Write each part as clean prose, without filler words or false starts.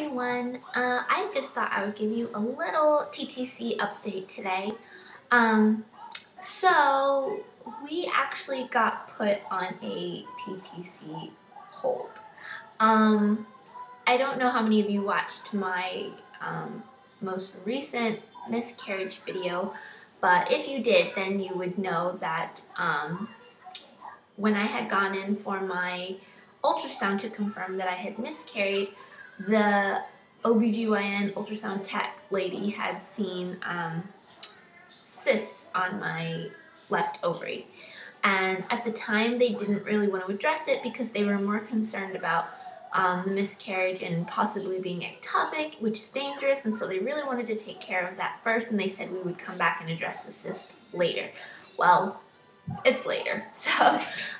everyone. I just thought I would give you a little TTC update today. So we actually got put on a TTC hold. I don't know how many of you watched my most recent miscarriage video, but if you did, then you would know that when I had gone in for my ultrasound to confirm that I had miscarried, the OBGYN ultrasound tech lady had seen cysts on my left ovary. And at the time, they didn't really want to address it because they were more concerned about the miscarriage and possibly being ectopic, which is dangerous, and so they really wanted to take care of that first, and they said we would come back and address the cyst later. Well, it's later. So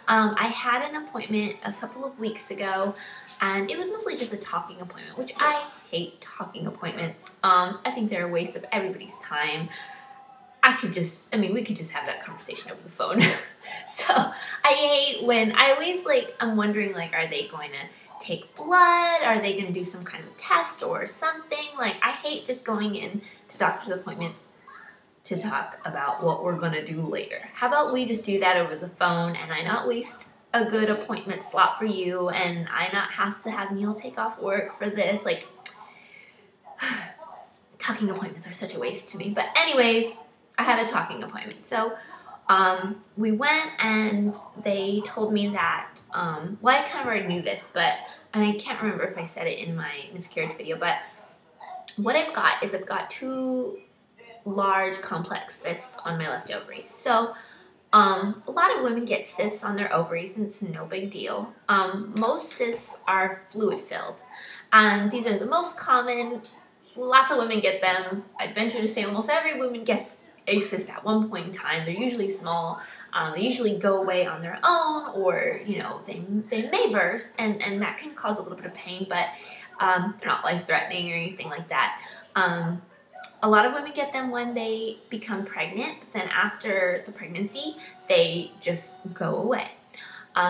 I had an appointment a couple of weeks ago, and it was mostly just a talking appointment, which I hate talking appointments. I think they're a waste of everybody's time. We could just have that conversation over the phone. So I hate when, I'm wondering, are they going to take blood? Are they going to do some kind of test or something? I hate just going in to doctor's appointments to talk about what we're going to do later. How about we just do that over the phone, and I not waste a good appointment slot for you, and I not have to have Neil take off work for this. Talking appointments are such a waste to me. But anyways, I had a talking appointment. So we went, and they told me that, I kind of already knew this, and I can't remember if I said it in my miscarriage video, but what I've got two large complex cysts on my left ovary. So a lot of women get cysts on their ovaries, and it's no big deal. Most cysts are fluid filled, and these are the most common. Lots of women get them. I'd venture to say almost every woman gets a cyst at one point in time. They're usually small. They usually go away on their own, or they may burst, and that can cause a little bit of pain, but they're not life-threatening or anything like that. A lot of women get them when they become pregnant. Then after the pregnancy, they just go away.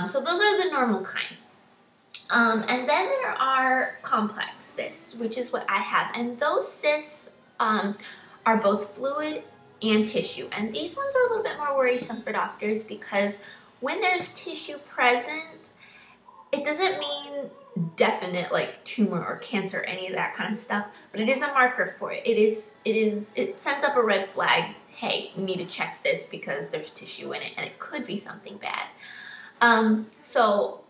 So those are the normal kind. And then there are complex cysts, which is what I have. And those cysts are both fluid and tissue. And these ones are a little bit more worrisome for doctors because when there's tissue present, it doesn't mean definite tumor or cancer or any of that kind of stuff, but it is a marker for it. It sends up a red flag. Hey, we need to check this because there's tissue in it and it could be something bad. So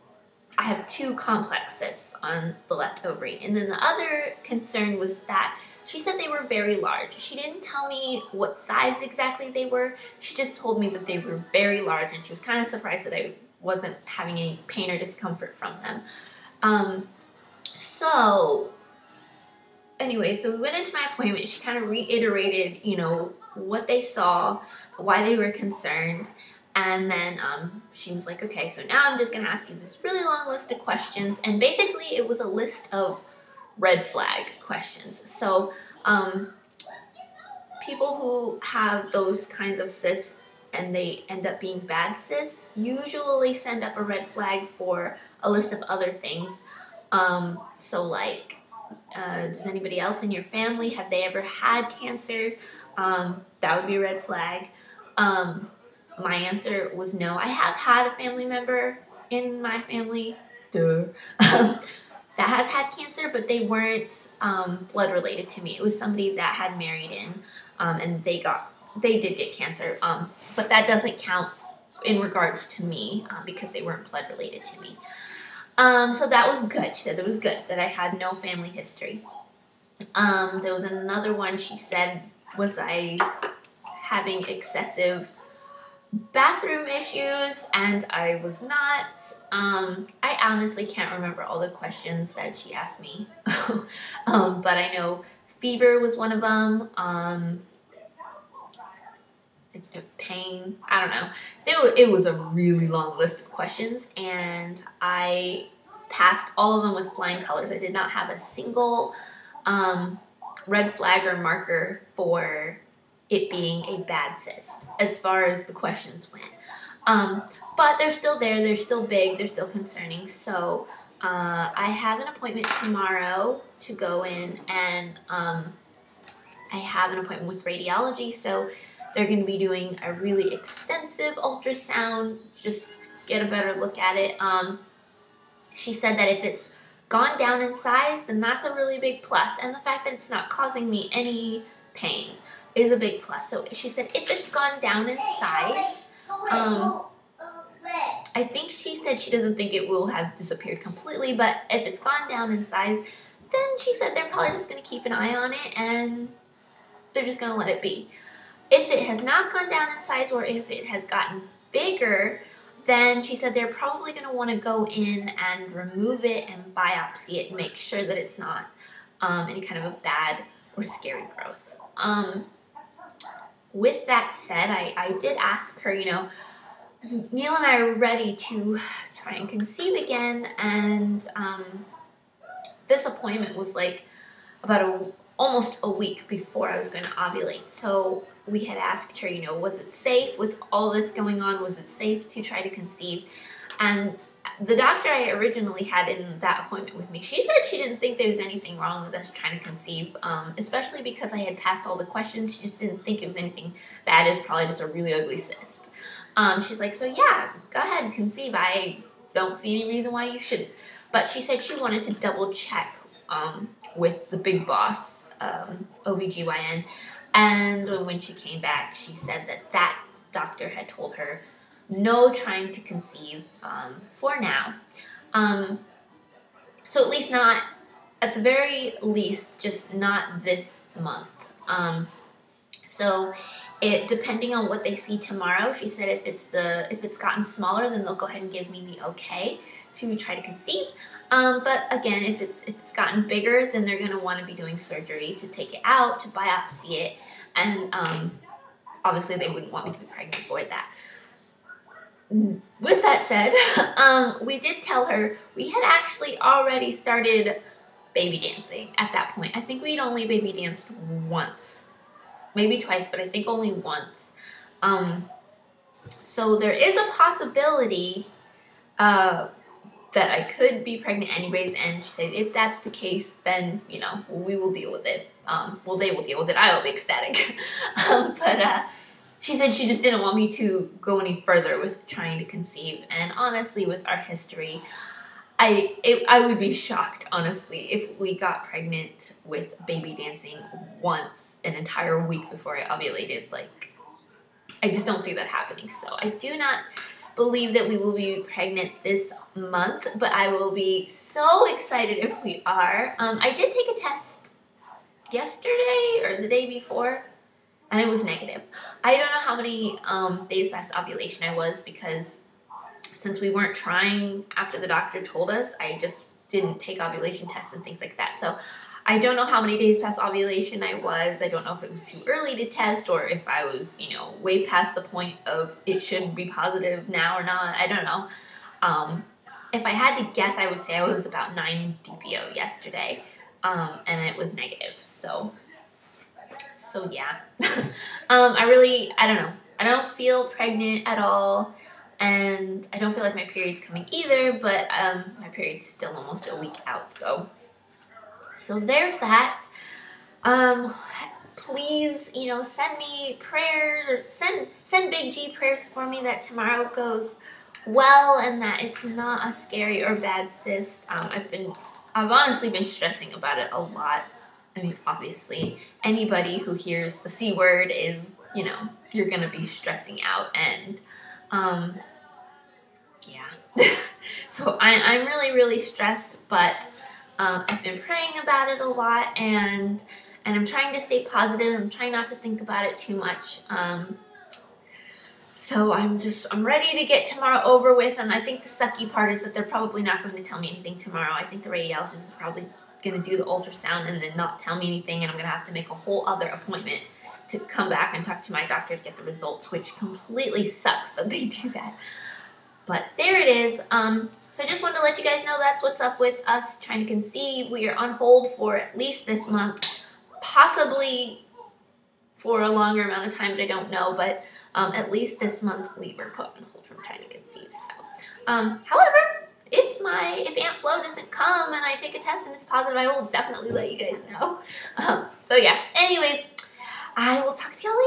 I have two complex cysts on the left ovary. And then the other concern was that she said they were very large. She didn't tell me what size exactly they were. She just told me that they were very large, and she was kind of surprised that I wasn't having any pain or discomfort from them. So anyway, so we went into my appointment. She kind of reiterated, what they saw, why they were concerned. And then she was like, okay, so now I'm just going to ask you this really long list of questions. And basically it was a list of red flag questions. So people who have those kinds of cysts and they end up being bad cysts usually send up a red flag for a list of other things. Does anybody else in your family, have they ever had cancer? That would be a red flag. My answer was no. I have had a family member in my family that has had cancer, but they weren't blood related to me. It was somebody that had married in, and they did get cancer, but that doesn't count in regards to me because they weren't blood related to me. So that was good. She said it was good that I had no family history. There was another one she said, was I having excessive bathroom issues, and I was not. I honestly can't remember all the questions that she asked me, but I know fever was one of them. Pain, I don't know. It was a really long list of questions, and I passed all of them with flying colors. I did not have a single red flag or marker for it being a bad cyst as far as the questions went. But they're still there, they're still big, they're still concerning. So I have an appointment tomorrow to go in, and I have an appointment with radiology, so they're going to be doing a really extensive ultrasound, just get a better look at it. She said that if it's gone down in size, then that's a really big plus, and the fact that it's not causing me any pain is a big plus. So she said if it's gone down in size, I think she said she doesn't think it will have disappeared completely, but if it's gone down in size, then she said they're probably just going to keep an eye on it and they're just going to let it be. If it has not gone down in size, or if it has gotten bigger, then she said they're probably going to want to go in and remove it and biopsy it and make sure that it's not any kind of a bad or scary growth. With that said, I did ask her, you know, Neil and I are ready to try and conceive again, and this appointment was like about almost a week before I was going to ovulate. So we had asked her, you know, was it safe with all this going on? Was it safe to try to conceive? And the doctor I originally had in that appointment with me, she said she didn't think there was anything wrong with us trying to conceive, especially because I had passed all the questions. She just didn't think it was anything bad. It was probably just a really ugly cyst. She's like, so yeah, go ahead and conceive. I don't see any reason why you shouldn't. But she said she wanted to double check with the big boss, OBGYN. And when she came back, she said that that doctor had told her no trying to conceive for now. So at least not, at the very least, just not this month. So depending on what they see tomorrow, she said if it's gotten smaller, then they'll go ahead and give me the okay to try to conceive. But again, if it's gotten bigger, then they're gonna want to be doing surgery to take it out, to biopsy it, and obviously they wouldn't want me to be pregnant for that. With that said, we did tell her we had actually already started baby dancing at that point. I think we'd only baby danced once. Maybe twice, but I think only once. So there is a possibility that I could be pregnant anyways, and she said if that's the case, then, you know, we will deal with it. Well, they will deal with it. I will be ecstatic. But she said she just didn't want me to go any further with trying to conceive, and honestly, with our history, I would be shocked, honestly, if we got pregnant with baby dancing once an entire week before I ovulated. Like, I just don't see that happening. So I do not believe that we will be pregnant this month, but I will be so excited if we are. I did take a test yesterday or the day before, and it was negative. I don't know how many days past ovulation I was, because since we weren't trying after the doctor told us, I just didn't take ovulation tests and things like that. So I don't know how many days past ovulation I was. I don't know if it was too early to test, or if I was, you know, way past the point of it should be positive now or not. I don't know. If I had to guess, I would say I was about 9 DPO yesterday, and it was negative. So yeah. I don't know. I don't feel pregnant at all. And I don't feel like my period's coming either, but my period's still almost a week out, so there's that. Please, you know, send me prayers, send Big G prayers for me that tomorrow goes well and that it's not a scary or bad cyst. I've honestly been stressing about it a lot. I mean, obviously, anybody who hears the C word is, you know, you're gonna be stressing out, and yeah. So I'm really, really stressed, but I've been praying about it a lot, and I'm trying to stay positive. I'm trying not to think about it too much. So I'm ready to get tomorrow over with, and I think the sucky part is that they're probably not going to tell me anything tomorrow. I think the radiologist is probably going to do the ultrasound and then not tell me anything, and I'm going to have to make a whole other appointment to come back and talk to my doctor to get the results, which completely sucks that they do that. But there it is. So I just wanted to let you guys know that's what's up with us trying to conceive. We are on hold for at least this month, possibly for a longer amount of time, but I don't know. But at least this month we were put on hold from trying to conceive. So, however, if if Aunt Flo doesn't come and I take a test and it's positive, I will definitely let you guys know. So yeah, anyways, I will talk to y'all